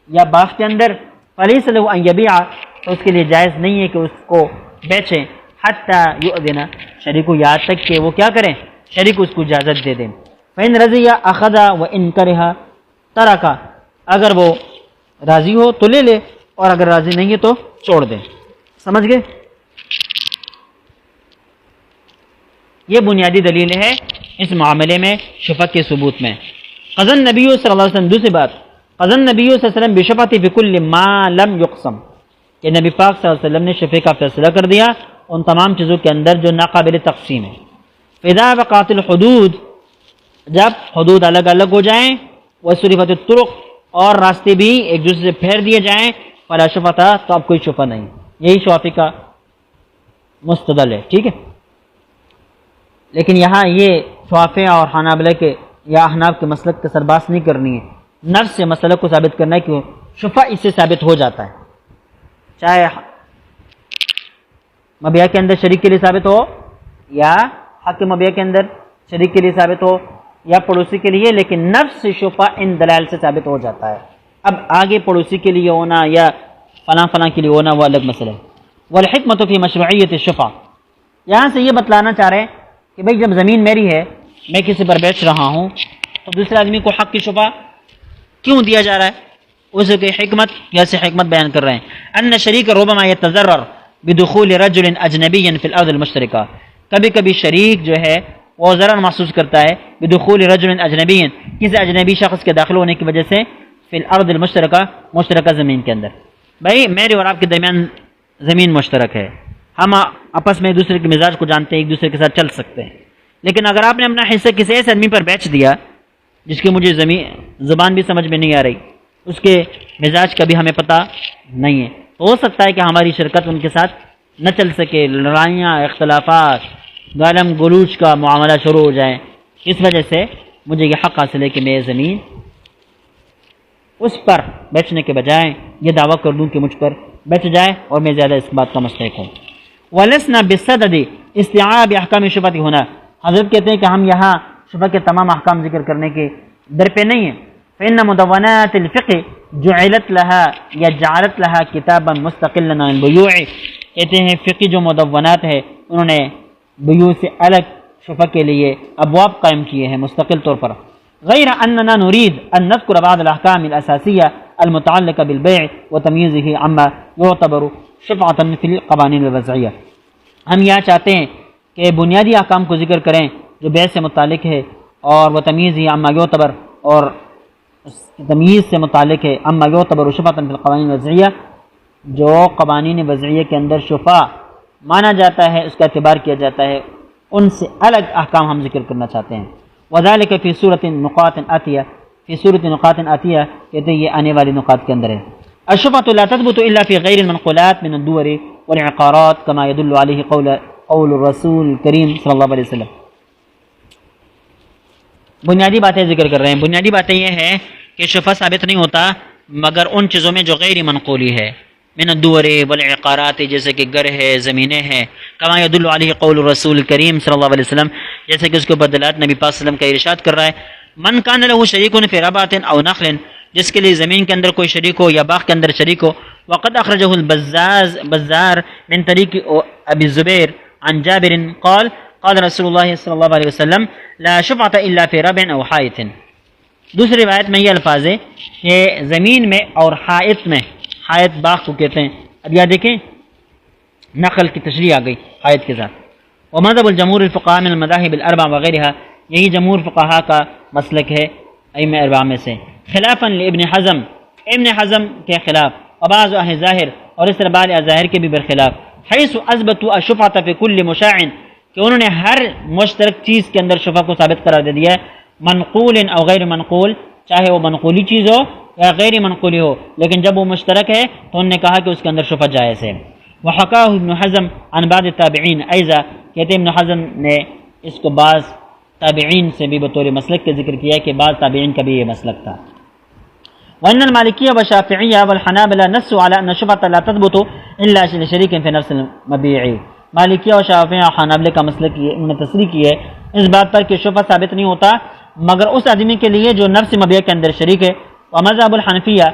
یا باغ کے اندر، فلیس لہ ان یبیع، تو اس کے لیے جائز نہیں ہے کہ اس کو بیچیں، حتی یؤذن، شریک کو یہاں تک کہ وہ کیا کریں، شریک اس کو اجازت دے دیں۔ فإن رضی اخذ وإن کرہ ترک، اگر وہ راضی ہو تو لے لے اور اگر راضی نہیں ہے تو چھوڑ دے، سمجھ گئے؟ یہ بنیادی دلیل ہے اس معاملے میں شفع کے ثبوت میں۔ قضى النبی صلی اللہ علیہ وسلم، دوسری بات، قضى النبی صلی اللہ علیہ وسلم بشفعۃ فی کل ما لم یقسم، کہ نبی پاک صلی اللہ علیہ وسلم نے شفع کا فیصلہ کر دیا ان تمام چیزوں کے اندر جو ناقابل تقسیم ہے۔ فاذا وقعت الحدود، جب حدود الگ الگ ہو جائیں، وصرفت الطرق، اور راستے بھی ایک دوسرے سے پھیر دیے جائیں، فلا شفعۃ، تو اب کوئی شفع نہیں۔ یہی شافعی کا مستدل ہے، ٹھیک ہے۔ لیکن یہاں یہ شافعی اور حنابلہ کے یا احناف کے مسلک کا سرباس نہیں کرنی ہے، نفس سے مسئلہ کو ثابت کرنا ہے کہ شفع اس سے ثابت ہو جاتا ہے، چاہے مبیع کے اندر شریک کے لیے ثابت ہو یا حق مبیع کے اندر شریک کے لیے ثابت ہو یا پڑوسی کے لیے، لیکن نفس سے شفع ان دلائل سے ثابت ہو جاتا ہے۔ اب آگے پڑوسی کے لیے ہونا یا فلاں فلاں کے لیے ہونا وہ الگ مسئلہ ہے۔ والحکمۃ فی مشروعیت الشفع، یہاں سے یہ بتلانا چاہ رہے ہیں کہ بھئی جب زمین میری ہے، میں کسی پر بیچ رہا ہوں، تو دوسرے آدمی کو حق کی شفع کیوں دیا جا رہا ہے؟ اس کی حکمت، جیسے حکمت بیان کر رہے ہیں، ان شریک ربما یتضرر بدخول رجل اجنبی فی الارض المشترکہ، کبھی کبھی شریک جو ہے وہ ضرر محسوس کرتا ہے بدخول رجل اجنبی، کسی اجنبی شخص کے داخل ہونے کی وجہ سے، فی الارض المشترکہ، مشترکہ زمین کے اندر۔ بھائی میرے اور آپ کے درمیان زمین مشترک ہے، ہم آپس میں ایک دوسرے کے مزاج کو جانتے ہیں، ایک دوسرے کے ساتھ چل سکتے ہیں، لیکن اگر آپ نے اپنا حصہ کسی ایسے آدمی پر بیچ دیا جس کی مجھے زبان بھی سمجھ میں نہیں آ رہی، اس کے مزاج کا بھی ہمیں پتہ نہیں ہے، تو ہو سکتا ہے کہ ہماری شرکت ان کے ساتھ نہ چل سکے، لڑائیاں، اختلافات، گالم گلوچ کا معاملہ شروع ہو جائے، اس وجہ سے مجھے یہ حق حاصل ہے کہ میں زمین اس پر بیچنے کے بجائے یہ دعویٰ کر دوں کہ مجھ پر بیچ جائے اور میں زیادہ اس بات کا مستحق ہوں۔ وَلَسْنَا بِالصَّدَدِ اسْتِيعَابِ أَحْكَامِ الشُّفَعَةِ هُنَا، حضرت کہتے ہیں کہ ہم یہاں شفع کے تمام احکام ذکر کرنے کے در پہ نہیں ہیں۔ فإن مدونات الفقه جعلت لها یا جعلت لها کتابا مستقلا عن البیوع، کہتے ہیں فقی جو مدونات ہے انہوں نے بیوع سے الگ شفع کے لیے ابواب قائم کیے ہیں مستقل طور پر۔ غیر اننا نريد ان نذكر بعض الاحکام الاساسیہ المتعلقہ بالبیع وتمییزه عما يعتبر شفعة في القوانین الوضعیہ، ہم یہاں چاہتے ہیں کہ بنیادی احکام کو ذکر کریں جو بیع سے متعلق ہے، اور وتمییزه عما يعتبر، اور تمییز سے متعلق ہے، اما یعتبر شفعۃ فی القوانین الوضعیہ، جو قوانین وضعیہ کے اندر شفع مانا جاتا ہے، اس کا اعتبار کیا جاتا ہے، ان سے الگ احکام ہم ذکر کرنا چاہتے ہیں۔ وذالک فی صورت نقاط آتیہ، فی صورت نقاط آتیہ کہتے ہیں یہ آنے والی نقاط کے اندر ہے۔ الشفعۃ لا تثبت الا فی غیر المنقولات من الدور والعقارات کما يدل علیہ قول الرسول کریم صلی اللہ علیہ وسلم۔ بنیادی باتیں ذکر کر رہے ہیں، بنیادی باتیں یہ ہے کہ شفع ثابت نہیں ہوتا مگر ان چیزوں میں جو غیر منقولی ہے، من الدور والعقارات، جیسے کہ گھر ہے، زمینیں ہیں، کما یدل علیہ قول الرسول کریم صلی اللہ علیہ وسلم، جیسے کہ اس کے بدلات نبی پاک صلی اللہ علیہ وسلم کا ارشاد کر رہا ہے، من کان له شریک فی ربعۃ او نخل، جس کے لیے زمین کے اندر کوئی شریک ہو یا باغ کے اندر شریک ہو، وقد أخرجه بزار من طريق أبي الزبير عن جابر قال قال رسول الله صلی اللہ علیہ وسلم لا شفعة الا في ربع او حائط. دوسری روایت میں یہ الفاظ ہے کہ زمین میں اور حائط میں، حائط باغ کو کہتے ہیں. اب یہاں دیکھیں نقل کی تشریح آ گئی حائط کے ساتھ. ومذهب الجمهور الفقهاء من المذاهب الاربع وغيرها، یہی جمہور فقہا کا مسلک ہے ائمہ اربعہ میں سے. خلافا لابن حزم، ابن حزم کے خلاف، وبعض اہل ظاہر، اور اس طرح بعض ظاہر کے بھی برخلاف. حيث اثبتوا الشفعة في كل مشاع، کہ انہوں نے ہر مشترک چیز کے اندر شفع کو ثابت قرار دے دیا ہے. منقول او غیر منقول، چاہے وہ منقولی چیز ہو یا غیر منقولی ہو، لیکن جب وہ مشترک ہے تو انہوں نے کہا کہ اس کے اندر شفع جائز ہے. وحکاہ ابن حزم عن بعض التابعین ایضا، کہتے ہیں ابن حزم نے اس کو بعض تابعین سے بھی بطور مسلک کے ذکر کیا کہ بعض تابعین کا بھی یہ مسلک تھا. وان المالکیہ والشافعیہ والحنابلہ نصوا علی ان الشفعة لا تثبت الا لشریک فی نفس المبیع. مالکیہ اور شافعیہ اور حنابلہ کا مسلک انہوں نے تصریح کی ہے اس بات پر کہ شفعہ ثابت نہیں ہوتا مگر اس آدمی کے لیے جو نفس مبیع کے اندر شریک ہے. ومذہب الحنفیہ،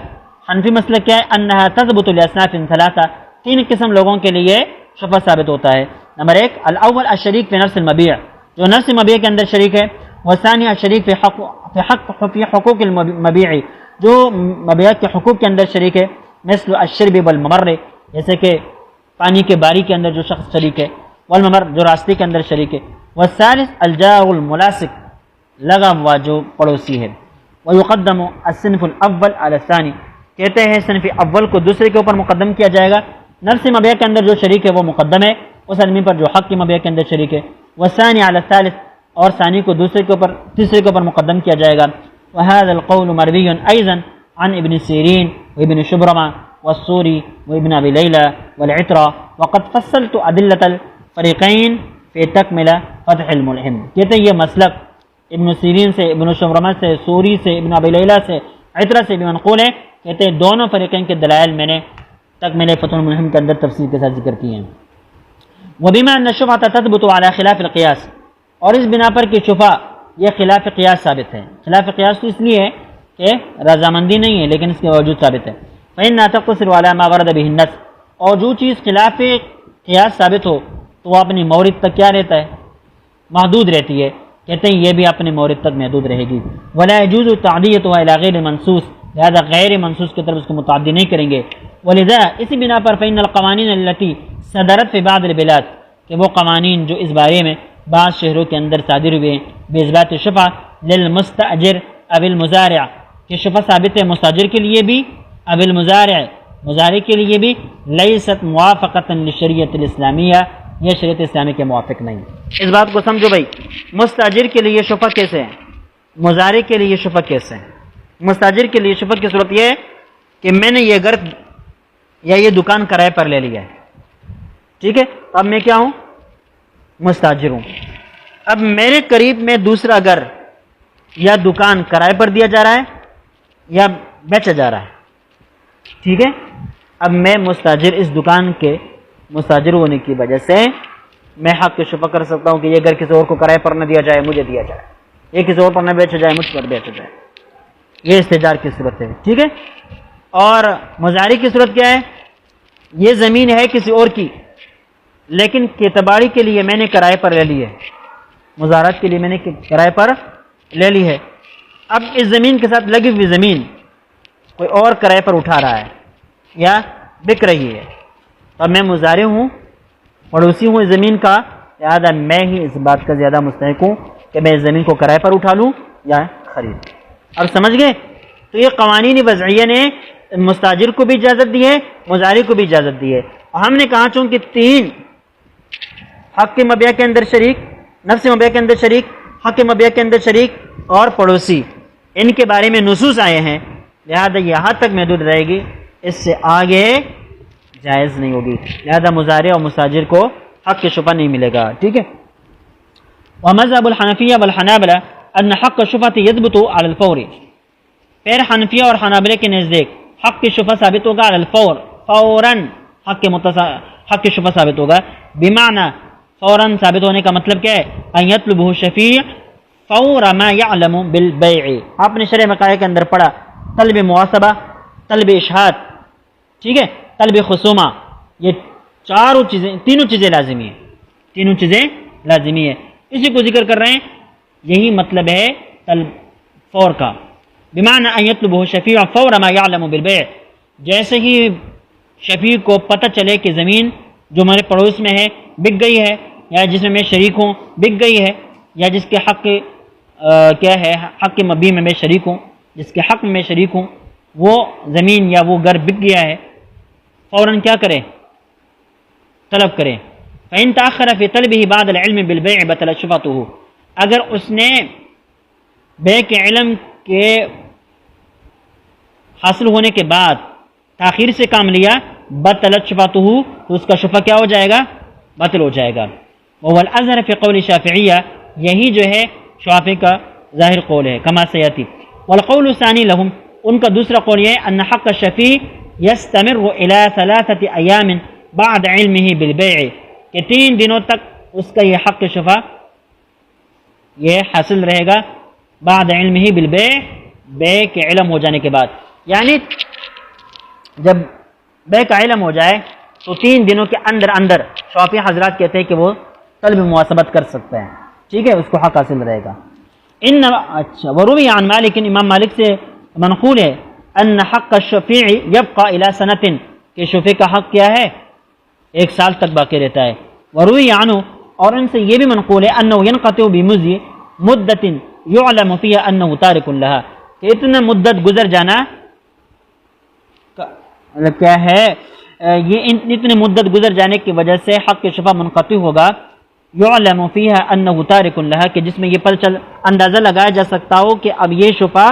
حنفی مسلک کیا ہے؟ انہا تثبت لاصناف ثلاثہ، تین قسم لوگوں کے لیے شفعہ ثابت ہوتا ہے. نمبر ایک الاول الشریک فی نفس المبیع، جو نفس مبیع کے اندر شریک ہے. والثانی الشریک فی حقوق المبیع، جو مبیع کے حقوق کے اندر شریک ہے. مثل الشرب والممر، جیسے کہ پانی کے باری کے اندر جو شخص شریک ہے. والممر، جو راستے کے اندر شریک ہے. والثالث الجار الملاصق، لگا ہوا جو پڑوسی ہے. ويقدم الصنف الاول على الثاني، کہتے ہیں صنف اول کو دوسرے کے اوپر مقدم کیا جائے گا. نفس مبیع کے اندر جو شریک ہے وہ مقدم ہے اس آدمی پر جو حق کی مبیع کے اندر شریک ہے. والثاني على الثالث، اور ثانی کو دوسرے کے اوپر تیسرے کے اوپر مقدم کیا جائے گا. وهذا القول مروي ايضا عن ابن سيرين وابن شبرمة والسوري وابن ابي ليلى والعترة. وقد فصلت ادلة الفريقين في تكملة فتح الملهم. کہتے ہیں یہ مسلک ابن سیرین سے، ابن شبرمہ سے، سوری سے، ابن ابی لیلہ سے، عترہ سے بھی منقول ہے. کہتے ہیں دونوں فریقین کے دلائل میں نے تکملہ فتح الملهم کے اندر تفصیل کے ساتھ ذکر کیے ہیں. وبما ان الشفعة تثبت على خلاف القياس، اور اس بنا پر کہ شفعہ یہ خلاف قیاس ثابت ہے. خلاف قیاس تو اس لیے ہے کہ رضامندی نہیں ہے لیکن اس کے باوجود ثابت ہے. فإنها تقتصر على ما ورد به النص، اور جو چیز خلاف قیاس ثابت ہو تو وہ اپنی مورد تک کیا رہتا ہے؟ محدود رہتی ہے. کہتے ہیں یہ بھی اپنے مورد تک محدود رہے گی. ولا يجوز تعدیتها الى غیر منصوص، لہذا غیر منصوص کی طرف اس کو متعدی نہیں کریں گے. ولذا اسی بنا پر فإن القوانین التي صدرت في بعض البلاد، کہ وہ قوانین جو اس بارے میں بعض شہروں کے اندر صادر ہوئے باثبات الشفعہ للمستاجر اب المزارع، کہ شفعہ ثابت ہے مستاجر کے لیے بھی، اب المزارع مزارع کے لیے بھی. لیست موافقۃ للشریعۃ الاسلامیہ، یہ شریعت اسلامی کے موافق نہیں. اس بات کو سمجھو بھائی، مستاجر کے لیے شفعہ کیسے ہے، مزارع کے لیے شفعہ کیسے ہے؟ مستاجر کے لیے شفعہ کی صورت یہ ہے کہ میں نے یہ گھر یا یہ دکان کرائے پر لے لیا ہے، ٹھیک ہے، اب میں کیا ہوں؟ مستاجر ہوں. اب میرے قریب میں دوسرا گھر یا دکان کرائے پر دیا جا رہا ہے یا بیچا جا رہا ہے، ٹھیک ہے. اب میں مستاجر، اس دکان کے مستاجر ہونے کی وجہ سے میں حق کے شفع کر سکتا ہوں کہ یہ گھر کسی اور کو کرائے پر نہ دیا جائے، مجھے دیا جائے، یہ کسی اور پر نہ بیچا جائے، مجھ پر بیچا جائے. یہ استحجار کی صورت ہے، ٹھیک ہے. اور مزاری کی صورت کیا ہے؟ یہ زمین ہے کسی اور کی لیکن کیتباڑی کے لیے میں نے کرائے پر لے لی ہے، مزارات کے لیے میں نے کرائے پر لے لی ہے. اب اس زمین کے ساتھ لگی ہوئی زمین کوئی اور کرائے پر اٹھا رہا ہے یا بک رہی ہے، اور میں مزارع ہوں، پڑوسی ہوں اس زمین کا، لہٰذا میں ہی اس بات کا زیادہ مستحق ہوں کہ میں اس زمین کو کرائے پر اٹھا لوں یا خرید. اب سمجھ گئے؟ تو یہ قوانین وضعیہ نے مستاجر کو بھی اجازت دی ہے، مزارع کو بھی اجازت دی ہے. اور ہم نے کہا چونکہ تین، حق کے مبیع کے اندر شریک، نفس مبیع کے اندر شریک، حق کے مبیع کے اندر شریک اور پڑوسی، ان کے بارے میں نصوص آئے ہیں، لہذا یہاں تک محدود رہے گی، اس سے آگے جائز نہیں ہوگی. لہذا مزارع اور مستاجر کو حق کے شفعہ نہیں ملے گا، ٹھیک ہے. ومذهب الحنفیہ والحنابلہ ان حق الشفعة يثبت على الفور، پھر حنفیہ اور حنابلہ کے نزدیک حق کی شفعہ ثابت ہوگا على الفور، فوراً حق کی شفعہ ثابت ہوگا. بمعنی فوراً ثابت ہونے کا مطلب کیا ہے؟ ان يطلبه الشفیع فور ما يعلم بالبيع. آپ نے شرح مقایع کے اندر پڑھا طلب محاسبہ، طلب اشہاد، ٹھیک ہے، طلب خصومہ، یہ چاروں چیزیں، تینوں چیزیں لازمی ہیں، تینوں چیزیں لازمی ہے، اسی کو ذکر کر رہے ہیں۔ یہی مطلب ہے طلب فور کا، بمعنی ان یطلبہ شفیع فور ما یعلم بالبیع، جیسے ہی شفیع کو پتہ چلے کہ زمین جو ہمارے پڑوس میں ہے بک گئی ہے، یا جس میں میں شریک ہوں بک گئی ہے، یا جس کے حق کیا ہے، حق مبیع میں میں شریک ہوں، جس کے حق میں میں شریک ہوں، وہ زمین یا وہ گھر بک گیا ہے، فوراً کیا کرے، طلب کرے۔ فإن تأخر في طلبه بعد العلم بالبيع بطلت شفعته، اگر اس نے بے کے علم کے حاصل ہونے کے بعد تاخیر سے کام لیا، بطلت شفعته، تو اس کا شفع کیا ہو جائے گا، باطل ہو جائے گا۔ وهو الأظهر في قول الشافعية، یہی جو ہے شافعی کا ظاہر قول ہے، کما سیاتی۔ والقول الثاني لهم، ان کا دوسرا قول یہ ہے ان حق الشفیع يستمر الى 3 ایام بعد علمه بالبيع، کہ 3 دنوں تک اس کا یہ حق شفا یہ حاصل رہے گا، بعد علمه بالبيع، بے کے علم ہو جانے کے بعد، یعنی جب بے کا علم ہو جائے تو 3 دنوں کے اندر اندر شافعی حضرات کہتے ہیں کہ وہ طلب مواسبت کر سکتے ہیں، ٹھیک ہے، اس کو حق حاصل رہے گا۔ اچھا، وروی عن مالک، امام مالک سے منقول ہے، ان حق الشفیع یبقى الى سنۃ، کہ شفیع کا حق کیا ہے، 1 سال تک باقی رہتا ہے۔ وروی عنہ، اور ان سے یہ بھی منقول ہے، انه ينقطع بمضي مدۃ يعلم فيها انه تارك لها، کہ اتنا مدت گزر جانا کیا ہے، یہ اتنی مدت گزر جانے کی وجہ سے حق شفا منقطع ہوگا، یعلم فیہا انہ تارک لہا، کہ جس میں یہ اندازہ لگایا جا سکتا ہو کہ اب یہ شفا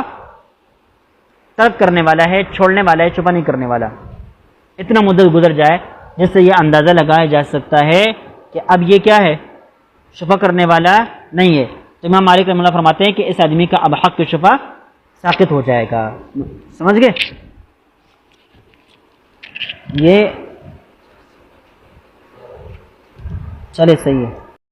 ترک کرنے والا ہے، چھوڑنے والا ہے، شفا نہیں کرنے والا، اتنا مدت گزر جائے جس سے یہ اندازہ لگایا جا سکتا ہے کہ اب یہ کیا ہے، شفا کرنے والا نہیں ہے۔ تو امام مالک رحمہ اللہ فرماتے ہیں کہ اس آدمی کا اب حق شفا ساقط ہو جائے گا، سمجھ گئے؟ یہ چلے صحیح ہے۔